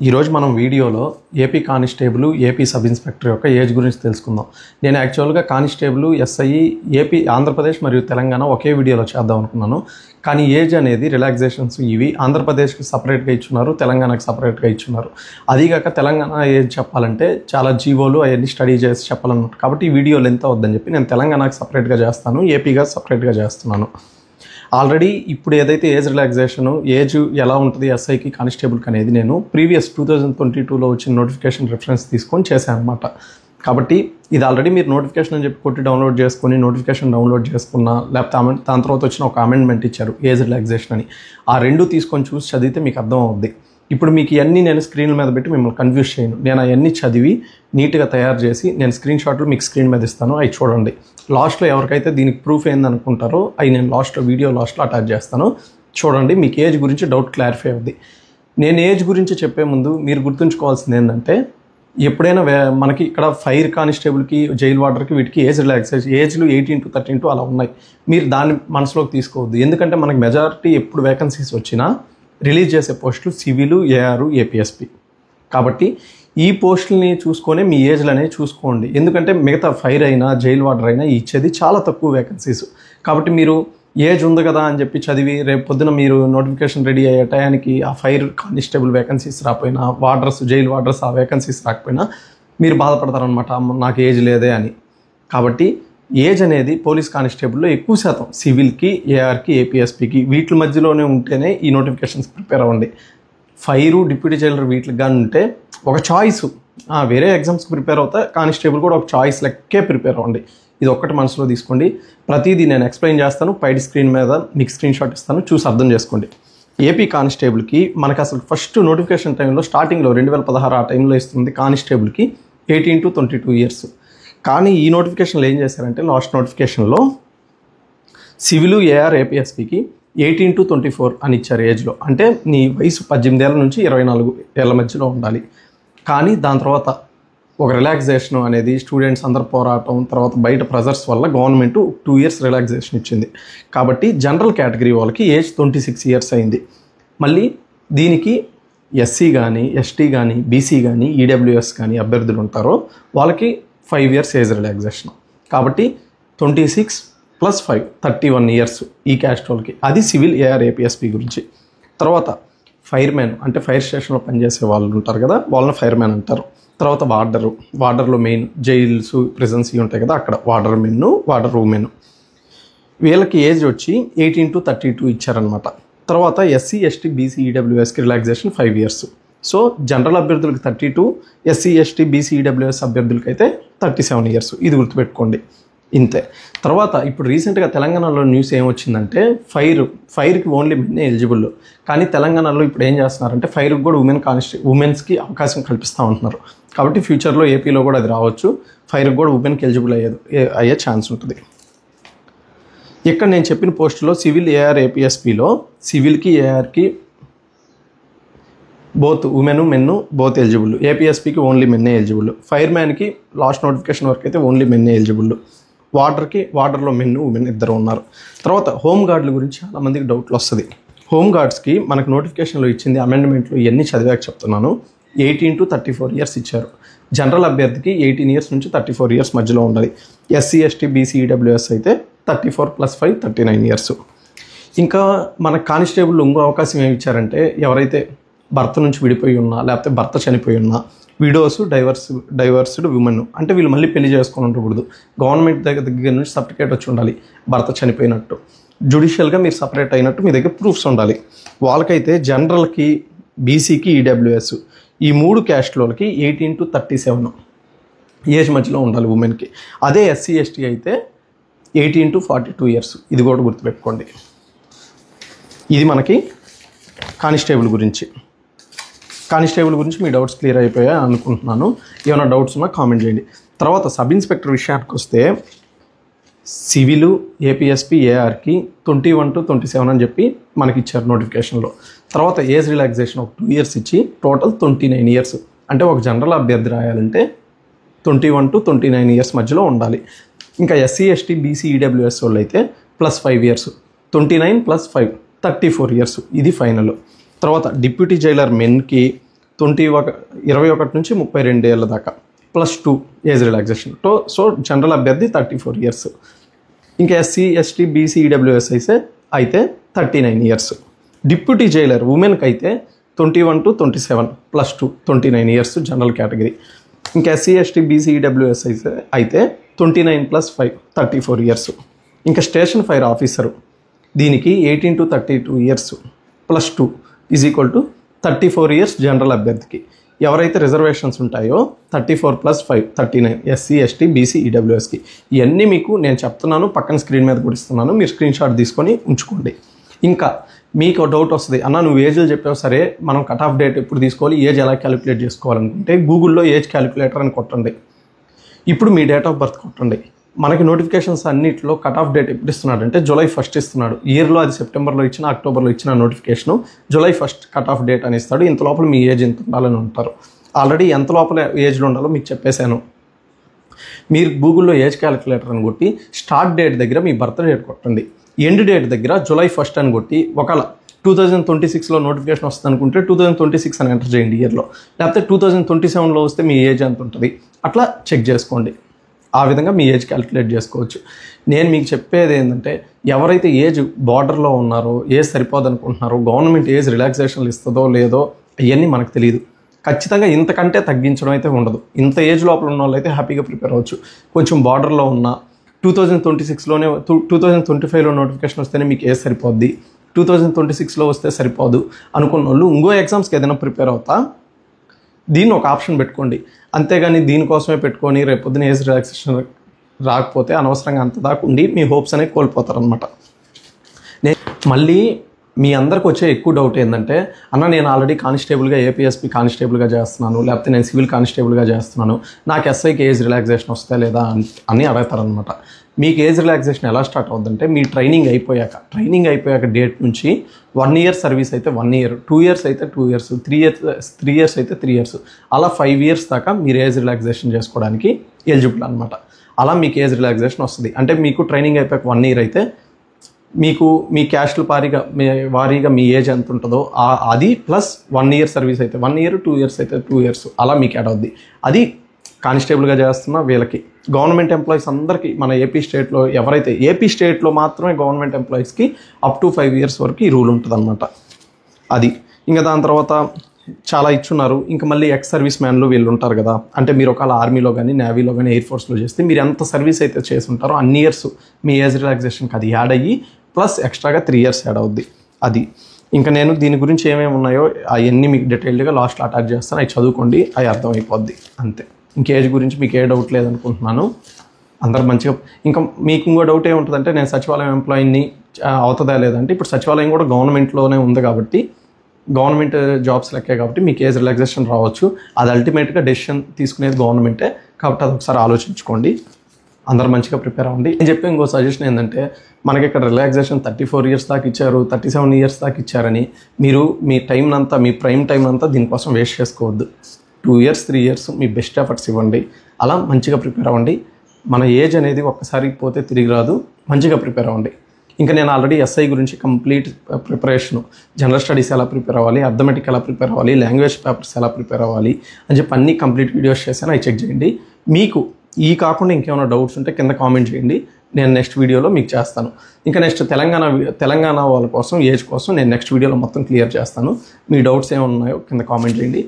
ఈరోజు మనం వీడియోలో AP constable AP sub inspector యొక్క ఏజ్ గురించి తెలుసుకుందాం. నేను యాక్చువల్గా కానిస్టేబుల్ ఎస్ఐ ఏపీ ఆంధ్రప్రదేశ్ మరియు తెలంగాణ ఒకే వీడియోలో చేద్దాం అనుకున్నాను. కానీ ఏజ్ అనేది రిలాక్సేషన్స్ ఇవి ఆంధ్రప్రదేశ్కి సపరేట్గా ఇచ్చున్నారు, తెలంగాణకి సపరేట్గా ఇచ్చున్నారు. అదీగాక తెలంగాణ ఏజ్ చెప్పాలంటే చాలా జీవోలు అవన్నీ స్టడీ చేసి చెప్పాలన్నమాట. కాబట్టి ఈ వీడియో లెంత్ అవుద్దని చెప్పి నేను తెలంగాణకి సపరేట్గా చేస్తాను, ఏపీగా సపరేట్గా చేస్తున్నాను. ఆల్రెడీ ఇప్పుడు ఏదైతే ఏజ్ రిలాక్సేషన్ ఏజ్ ఎలా ఉంటుంది ఎస్ఐకి కానిస్టేబుల్కి అనేది నేను ప్రీవియస్ 2022లో వచ్చిన నోటిఫికేషన్ రిఫరెన్స్ తీసుకొని చేశాను అనమాట. కాబట్టి ఇది ఆల్రెడీ మీరు నోటిఫికేషన్ అని చెప్పి కొట్టి డౌన్లోడ్ చేసుకొని నోటిఫికేషన్ డౌన్లోడ్ చేసుకున్నా, లేకపోతే దాని తర్వాత వచ్చిన ఒక అమెండ్మెంట్ ఇచ్చారు ఏజ్ రిలాక్సేషన్ అని, ఆ రెండు తీసుకొని చూసి చదివితే మీకు అర్థం అవుద్ది. ఇప్పుడు మీకు ఇవన్నీ నేను స్క్రీన్ మీద పెట్టి మిమ్మల్ని కన్ఫ్యూజ్ చేయను. నేను అవన్నీ చదివి నీట్గా తయారు చేసి నేను స్క్రీన్ షాట్లు మీకు స్క్రీన్ మీద ఇస్తాను, అవి చూడండి. లాస్ట్లో ఎవరికైతే దీనికి ప్రూఫ్ ఏందనుకుంటారో అవి నేను వీడియో లాస్ట్లో అటాచ్ చేస్తాను, చూడండి. మీకు ఏజ్ గురించి డౌట్ క్లారిఫై అవుద్ది. నేను ఏజ్ గురించి చెప్పే ముందు మీరు గుర్తుంచుకోవాల్సింది ఏంటంటే, ఎప్పుడైనా మనకి ఇక్కడ ఫైర్ కానిస్టేబుల్కి, జైల్ వార్డర్కి వీటికి ఏజ్ రిలాక్సేషన్ ఏజ్లు 18 to 32 అలా ఉన్నాయి. మీరు దాన్ని మనసులోకి తీసుకోవద్దు. ఎందుకంటే మనకి మెజారిటీ ఎప్పుడు వేకెన్సీస్ వచ్చినా రిలీజ్ చేసే పోస్టులు సివిల్, ఏఆర్, ఏపీఎస్పీ. కాబట్టి ఈ పోస్టులని చూసుకొని మీ ఏజ్లు అనేవి చూసుకోండి. ఎందుకంటే మిగతా ఫైర్ అయినా జైల్ వార్డర్ అయినా ఇచ్చేది చాలా తక్కువ వేకెన్సీస్. కాబట్టి మీరు ఏజ్ ఉంది కదా అని చెప్పి చదివి రేపు పొద్దున మీరు నోటిఫికేషన్ రెడీ అయ్యే టయానికి ఆ ఫైర్ కానిస్టేబుల్ వేకెన్సీస్ రాకపోయినా, వార్డర్స్ జైల్ వార్డర్స్ ఆ వేకెన్సీస్ రాకపోయినా మీరు బాధపడతారనమాట, నాకు ఏజ్ లేదే అని. కాబట్టి ఏజ్ అనేది పోలీస్ కానిస్టేబుల్లో ఎక్కువ శాతం సివిల్కి, ఏఆర్కి, ఏపీఎస్పీకి వీటి మధ్యలోనే ఉంటేనే ఈ నోటిఫికేషన్స్ ప్రిపేర్ అవ్వండి. ఫైరు, డిప్యూటీ జైలర్ వీటికి కానీ ఉంటే ఒక చాయిస్, వేరే ఎగ్జామ్స్కి ప్రిపేర్ అవుతా, కానిస్టేబుల్ కూడా ఒక చాయిస్ లెక్కే ప్రిపేర్ అవ్వండి. ఇది ఒక్కటి మనసులో తీసుకోండి. ప్రతిదీ నేను ఎక్స్ప్లెయిన్ చేస్తాను, పైన స్క్రీన్ మీద మీకు స్క్రీన్ షాట్ ఇస్తాను, చూసి అర్థం చేసుకోండి. ఏపీ కానిస్టేబుల్కి మనకు అసలు ఫస్ట్ నోటిఫికేషన్ టైంలో స్టార్టింగ్లో 2016 ఆ టైంలో ఇస్తుంది కానిస్టేబుల్కి 18 to 22 years. కానీ ఈ నోటిఫికేషన్లో ఏం చేశారంటే, లాస్ట్ నోటిఫికేషన్లో సివిల్, ఏఆర్, ఏపీఎస్పీకి 18 to 24 అని ఇచ్చారు ఏజ్లో. అంటే నీ వయసు 18 ఏళ్ళ నుంచి 24 ఏళ్ళ మధ్యలో ఉండాలి. కానీ దాని తర్వాత ఒక రిలాక్సేషన్ అనేది స్టూడెంట్స్ అందరు పోరాటం, తర్వాత బయట ప్రెజర్స్ వల్ల గవర్నమెంట్ 2 years రిలాక్సేషన్ ఇచ్చింది. కాబట్టి జనరల్ కేటగిరీ వాళ్ళకి ఏజ్ 26 years అయింది. మళ్ళీ దీనికి ఎస్సీ కానీ, ఎస్టీ కానీ, బీసీ కానీ, ఈడబ్ల్యూఎస్ కానీ అభ్యర్థులు ఉంటారో వాళ్ళకి 5 years ఏజ్ రిలాక్సేషన్. కాబట్టి 26 + 5 31 years ఈ క్యాస్ట్ వాళ్ళకి. అది సివిల్, ఏఆర్, ఏపీఎస్పీ గురించి. తర్వాత ఫైర్ మ్యాన్ అంటే ఫైర్ స్టేషన్లో పనిచేసే వాళ్ళు ఉంటారు కదా, వాళ్ళని ఫైర్ మ్యాన్ అంటారు. తర్వాత వార్డర్లో మెయిన్ జైల్స్, ప్రిజన్స్ ఉంటాయి కదా, అక్కడ వార్డర్ మెన్, వార్డర్ ఉమెన్. వీళ్ళకి ఏజ్ వచ్చి 18 to 32 ఇచ్చారనమాట. తర్వాత ఎస్సీ, ఎస్టీ, బీసీ, ఈడబ్ల్యూఎస్కి రిలాక్సేషన్ 5 years. సో జనరల్ అభ్యర్థులకు 32, ఎస్సీ, ఎస్టీ, బీసీ, ఈడబ్ల్యూఎస్ అభ్యర్థులకి అయితే 37 years. ఇది గుర్తుపెట్టుకోండి, ఇంతే. తర్వాత ఇప్పుడు రీసెంట్గా తెలంగాణలో న్యూస్ ఏమొచ్చిందంటే, ఫైర్కి ఓన్లీ మెన్నే ఎలిజిబుల్. కానీ తెలంగాణలో ఇప్పుడు ఏం చేస్తున్నారంటే ఫైర్కి కూడా ఉమెన్స్కి అవకాశం కల్పిస్తూ ఉంటున్నారు. కాబట్టి ఫ్యూచర్లో ఏపీలో కూడా అది రావచ్చు, ఫైర్కి కూడా ఉమెన్కి ఎలిజిబుల్ అయ్యే ఛాన్స్ ఉంటుంది. ఇక్కడ నేను చెప్పిన పోస్టులో సివిల్, ఏఆర్, ఏపీఎస్పీలో సివిల్కి, ఏఆర్కి both women, men both eligible. ఏపీఎస్పీకి ఓన్లీ మెన్నే ఎలిజిబుల్. ఫైర్ మ్యాన్కి లాస్ట్ నోటిఫికేషన్ వరకు అయితే ఓన్లీ మెన్నే ఎలిజిబుల్. వార్డర్లో మెన్, ఉమెన్ ఇద్దరు ఉన్నారు. తర్వాత హోమ్ గార్డుల గురించి చాలామందికి డౌట్లు వస్తుంది. హోమ్ గార్డ్స్కి మనకు నోటిఫికేషన్లో ఇచ్చింది అమెండ్మెంట్లో ఇవన్నీ చదివాక చెప్తున్నాను. 18 to 34 years ఇచ్చారు. జనరల్ అభ్యర్థికి 18 years నుంచి 34 years మధ్యలో ఉండాలి. ఎస్సీ, ఎస్టీ, బీసీ, ఈడబ్ల్యూఎస్ అయితే 34 + 5 39 years. ఇంకా మన కానిస్టేబుల్ ఇంకో అవకాశం ఏమి ఇచ్చారంటే, ఎవరైతే భర్త నుంచి విడిపోయి ఉన్నా, లేకపోతే భర్త చనిపోయి ఉన్నా, విడోస్, డైవర్స్డ్ ఉమెన్ అంటే వీళ్ళు మళ్ళీ పెళ్లి చేసుకొని ఉండకూడదు. గవర్నమెంట్ దగ్గర నుంచి సర్టిఫికేట్ వచ్చి ఉండాలి భర్త చనిపోయినట్టు. జ్యుడిషియల్గా మీరు సపరేట్ అయినట్టు మీ దగ్గర ప్రూఫ్స్ ఉండాలి. వాళ్ళకైతే జనరల్కి, బీసీకి, ఈడబ్ల్యూఎస్ ఈ 3 క్యాస్ట్లకి 18 to 37 ఏజ్ మధ్యలో ఉండాలి ఉమెన్కి. అదే ఎస్సీ, ఎస్టీ అయితే 18 to 42 years. ఇది కూడా గుర్తుపెట్టుకోండి. ఇది మనకి కానిస్టేబుల్ గురించి మీ డౌట్స్ క్లియర్ అయిపోయాయి అనుకుంటున్నాను. ఏమైనా డౌట్స్ ఉన్నా కామెంట్ చేయండి. తర్వాత సబ్ ఇన్స్పెక్టర్ విషయానికి వస్తే సివిల్, ఏపీఎస్పీ, ఏఆర్కి 21 to 27 అని చెప్పి మనకి ఇచ్చారు నోటిఫికేషన్లో. తర్వాత ఏజ్ రిలాక్సేషన్ ఒక 2 years ఇచ్చి టోటల్ 29 years. అంటే ఒక జనరల్ అభ్యర్థి రాయాలంటే 21 to 29 years మధ్యలో ఉండాలి. ఇంకా ఎస్సీ, ఎస్టీ, బీసీ, ఈడబ్ల్యూఎస్ వాళ్ళు అయితే +5 years, 29 + 5 34 years. ఇది ఫైనల్. తర్వాత డిప్యూటీ జైలర్ మెన్కి 21 నుంచి 32 ఏళ్ళ దాకా +2 ఏజ్ రిలాక్సేషన్. సో జనరల్ అభ్యర్థి 34 ఇయర్స్. ఇంకా ఎస్సీ ఎస్టీ బీసీ ఈడబ్ల్యూఎస్ అయితే 39 ఇయర్స్. డిప్యూటీ జైలర్ ఉమెన్కి అయితే 21 to 27 +2 29 ఇయర్స్ జనరల్ కేటగిరీ. ఇంకా ఎస్సీ ఎస్టీ బీసీ ఈడబ్ల్యూఎస్ అయితే 29 + 5 34 ఇయర్స్. ఇంకా స్టేషన్ ఫైర్ ఆఫీసరు దీనికి 18 to 32 ఇయర్స్ +2 = 34 ఇయర్స్ జనరల్ అభ్యర్థికి. ఎవరైతే రిజర్వేషన్స్ ఉంటాయో 34 + 5 39 ఎస్సీ ఎస్టీ బీసీ ఈడబ్ల్యూఎస్కి. ఇవన్నీ మీకు నేను చెప్తున్నాను, పక్కన స్క్రీన్ మీద కూడా ఇస్తున్నాను, మీరు స్క్రీన్ షాట్ తీసుకొని ఉంచుకోండి. ఇంకా మీకు డౌట్ వస్తుంది, అన్న నువ్వు ఏజ్లు చెప్పావు సరే, మనం కట్ ఆఫ్ డేట్ ఎప్పుడు తీసుకోవాలి, ఏజ్ ఎలా క్యాలిక్యులేట్ చేసుకోవాలనుకుంటే గూగుల్లో ఏజ్ క్యాలిక్యులేటర్ అని కొట్టండి. ఇప్పుడు మీ డేట్ ఆఫ్ బర్త్ కొట్టండి. మనకి నోటిఫికేషన్స్ అన్నింటిలో కట్ ఆఫ్ డేట్ ఎప్పుడు ఇస్తున్నాడు అంటే July 1 ఇస్తున్నాడు. ఇయర్లో అది సెప్టెంబర్లో ఇచ్చిన అక్టోబర్లో ఇచ్చిన notification July 1 cut off date అని ఇస్తాడు. ఇంత లోపల మీ ఏజ్ ఎంత ఉండాలని ఉంటారు. ఆల్రెడీ ఎంత లోపల ఏజ్లో ఉండాలో మీకు చెప్పేశాను. మీరు గూగుల్లో ఏజ్ క్యాలిక్యులేటర్ అని కొట్టి స్టార్ట్ డేట్ దగ్గర మీ బర్త్ డేట్ కొట్టండి. ఎండ్ డేట్ దగ్గర July 1 అని కొట్టి ఒకవేళ 2026లో నోటిఫికేషన్ వస్తుంది అనుకుంటే 2026 అని ఎంటర్ చేయండి ఇయర్లో. లేకపోతే 2027లో వస్తే మీ ఏజ్ ఎంత ఉంటుంది అట్లా చెక్ చేసుకోండి. ఆ విధంగా మీ ఏజ్ క్యాలిక్యులేట్ చేసుకోవచ్చు. నేను మీకు చెప్పేది ఏంటంటే ఎవరైతే ఏజ్ బార్డర్లో ఉన్నారో, ఏజ్ సరిపోదనుకుంటున్నారో, గవర్నమెంట్ ఏజ్ రిలాక్సేషన్లు ఇస్తుందో లేదో ఇవన్నీ మనకు తెలియదు. ఖచ్చితంగా ఇంతకంటే తగ్గించడం అయితే ఉండదు. ఇంత ఏజ్ లోపల ఉన్న వాళ్ళు అయితే హ్యాపీగా ప్రిపేర్ అవ్వచ్చు. కొంచెం బార్డర్లో ఉన్న 2026లోనే 2025లో నోటిఫికేషన్ వస్తేనే మీకు ఏజ్ సరిపోద్ది, 2026లో వస్తే సరిపోదు అనుకున్న వాళ్ళు ఇంకో ఎగ్జామ్స్కి ఏదైనా ప్రిపేర్ అవుతా దీన్ని ఒక ఆప్షన్ పెట్టుకోండి. అంతేగాని దీనికోసమే పెట్టుకొని రేపొద్దున ఏజ్ రిలాక్సేషన్ రాకపోతే అనవసరంగా అంత దాకా ఉండి మీ హోప్స్ అనేవి కోల్పోతారనమాట. మళ్ళీ మీ అందరికి వచ్చే ఎక్కువ డౌట్ ఏంటంటే, అన్న నేను ఆల్రెడీ కానిస్టేబుల్గా ఏపీఎస్పీ కానిస్టేబుల్గా చేస్తున్నాను, లేకపోతే నేను సివిల్ కానిస్టేబుల్గా చేస్తున్నాను, నాకు ఎస్ఐకి ఏజ్ రిలాక్సేషన్ వస్తే లేదా అని అడుగుతారనమాట. మీకు ఏజ్ రిలాక్సేషన్ ఎలా స్టార్ట్ అవుతుందంటే మీ ట్రైనింగ్ అయిపోయాక డేట్ నుంచి 1 ఇయర్ సర్వీస్ అయితే 1 ఇయర్, 2 ఇయర్స్ అయితే 2 ఇయర్స్, 3 ఇయర్స్ అయితే 3 ఇయర్స్, అలా 5 ఇయర్స్ దాకా మీరు ఏజ్ రిలాక్సేషన్ చేసుకోవడానికి ఎలిజిబుల్ అనమాట. అలా మీకు ఏజ్ రిలాక్సేషన్ వస్తుంది. అంటే మీకు ట్రైనింగ్ అయిపోయాక 1 ఇయర్ అయితే మీకు మీ క్యాస్ట్ల వారీగా మీ ఏజ్ ఎంత ఉంటుందో అది ప్లస్ 1 ఇయర్ సర్వీస్ అయితే 1 ఇయర్, 2 ఇయర్స్ అయితే 2 ఇయర్స్ అలా మీకు యాడ్ అవుద్ది. అది కానిస్టేబుల్గా చేస్తున్న వీళ్ళకి. గవర్నమెంట్ ఎంప్లాయీస్ అందరికీ మన ఏపీ స్టేట్లో ఎవరైతే ఏపీ స్టేట్లో మాత్రమే గవర్నమెంట్ ఎంప్లాయీస్కి అప్ టు 5 ఇయర్స్ వరకు ఈ రూల్ ఉంటుంది అనమాట. అది ఇంకా దాని తర్వాత చాలా ఇచ్చున్నారు. ఇంకా మళ్ళీ ఎక్స్ సర్వీస్ మ్యాన్లు వీళ్ళు ఉంటారు కదా, అంటే మీరు ఒకవేళ ఆర్మీలో కానీ నేవీలో కానీ ఎయిర్ ఫోర్స్లో చేస్తే మీరు ఎంత సర్వీస్ అయితే చేసి ఉంటారో అన్ని ఇయర్స్ మీ ఏజ్ రిలాక్సేషన్కి అది యాడ్ అయ్యి ప్లస్ ఎక్స్ట్రాగా 3 ఇయర్స్ యాడ్ అవుద్ది. అది ఇంకా నేను దీని గురించి ఏమేమి ఉన్నాయో అవన్నీ మీకు డీటెయిల్డ్గా లాస్ట్లో అటాచ్ చేస్తాను. అవి చదువుకోండి, అవి అర్థమైపోద్ది అంతే. ఇంక ఏజ్ గురించి మీకు ఏ డౌట్ లేదనుకుంటున్నాను. అందరు మంచిగా. ఇంకా మీకు ఇంకో డౌట్ ఏముంటుందంటే నేను సచివాలయం ఎంప్లాయీని అవుతుందా లేదంటే, ఇప్పుడు సచివాలయం కూడా గవర్నమెంట్లోనే ఉంది కాబట్టి గవర్నమెంట్ జాబ్స్ లెక్కే కాబట్టి మీకు ఏజ్ రిలాక్సేషన్ రావచ్చు. అది అల్టిమేట్గా డెసిషన్ తీసుకునేది గవర్నమెంటే కాబట్టి అది ఒకసారి ఆలోచించుకోండి. అందరూ మంచిగా ప్రిపేర్ అవ్వండి. నేను చెప్పే ఇంకో సజెషన్ ఏంటంటే, మనకి ఇక్కడ రిలాక్సేషన్ 34 ఇయర్స్ దాకా ఇచ్చారు, 37 ఇయర్స్ దాకా ఇచ్చారని మీరు మీ ప్రైమ్ టైం అంతా దీనికోసం వేస్ట్ చేసుకోవద్దు. 2 ఇయర్స్ 3 ఇయర్స్ మీ బెస్ట్ ఎఫర్ట్స్ ఇవ్వండి. అలా మంచిగా ప్రిపేర్ అవ్వండి. మన ఏజ్ అనేది ఒక్కసారి పోతే తిరిగి రాదు. మంచిగా ప్రిపేర్ అవ్వండి. ఇంకా నేను ఆల్రెడీ ఎస్ఐ గురించి కంప్లీట్ ప్రిపరేషను, జనరల్ స్టడీస్ ఎలా ప్రిపేర్ అవ్వాలి, అర్థమెటిక్ ఎలా ప్రిపేర్ అవ్వాలి, లాంగ్వేజ్ పేపర్స్ ఎలా ప్రిపేర్ అవ్వాలి అని చెప్పి అన్ని కంప్లీట్ వీడియోస్ చేశాను. అవి చెక్ చేయండి. మీకు ఈ కాకుండా ఇంకేమైనా డౌట్స్ ఉంటే కింద కామెంట్ చేయండి, నేను నెక్స్ట్ వీడియోలో మీకు చేస్తాను. ఇంకా నెక్స్ట్ తెలంగాణ వాళ్ళ కోసం ఏజ్ కోసం నేను నెక్స్ట్ వీడియోలో మొత్తం క్లియర్ చేస్తాను. మీ డౌట్స్ ఏమైనా ఉన్నాయో కింద కామెంట్ చేయండి.